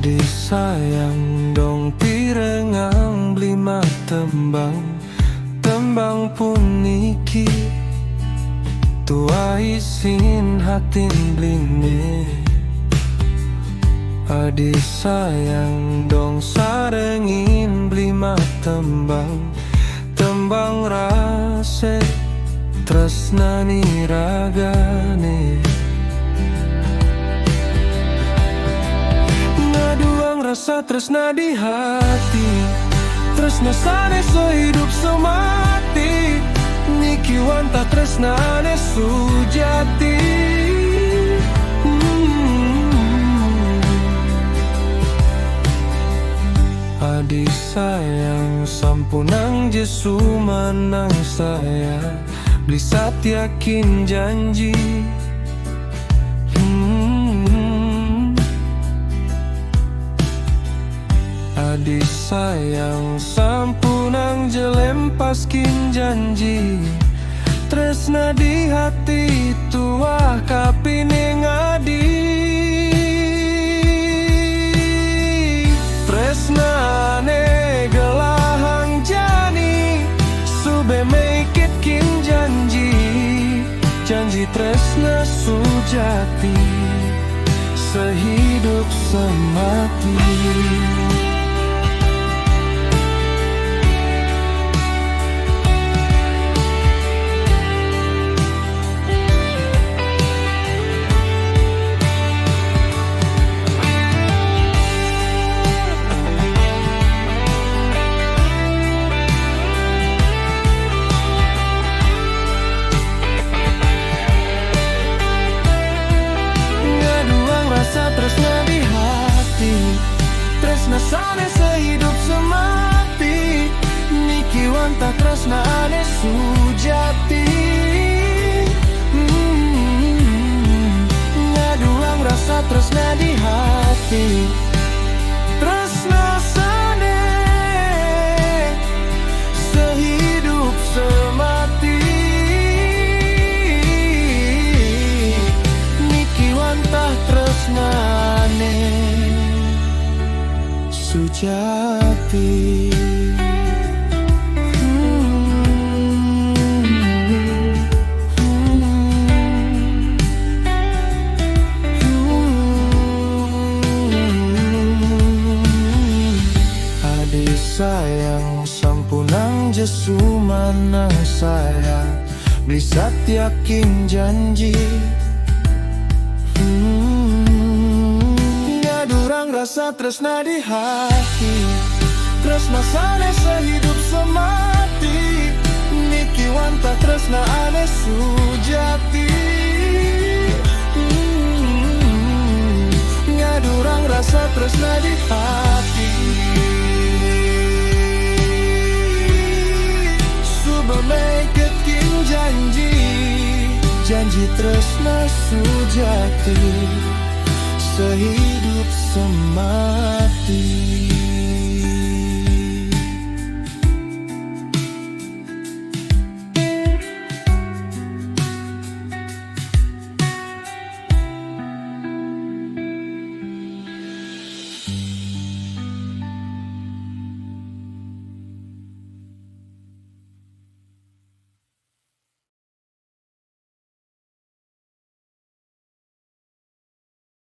Adik sayang dong pirengang lima tembang tembang pun niki tua isin hatin bline. Adik sayang dong sarengin lima tembang tembang rase tresnani ragane. Ngaduang rasa tresna di hati, tresna sane sehidup semati, niki wanta tresna ane sujati. Adik sayang sampunang Jesu manang saya, beli sat yakin janji. Adik sayang sampunang jelem paskin janji, tresna di hati tuah kapine ngadi. Tresna ne gelahang jani, sube make it kin janji, janji tresna sujati, sehidup semati. Tresna di hati, tresna sane sehidup semati, niki wanta tresna ane sujati. Ngaduang rasa tresna di hati, tresna sane sehidup semati, niki wanta tresnane sujati. Adik sayang sampunang Jesu manang saya, bisa yakin janji. Ngadurang rasa tresna di hati, tresna sane sehidup semati, niki wanta tresna ane sujati. Ngadurang rasa tresna di hati, suba make it kin janji, janji tresna sujati, sehidup semati.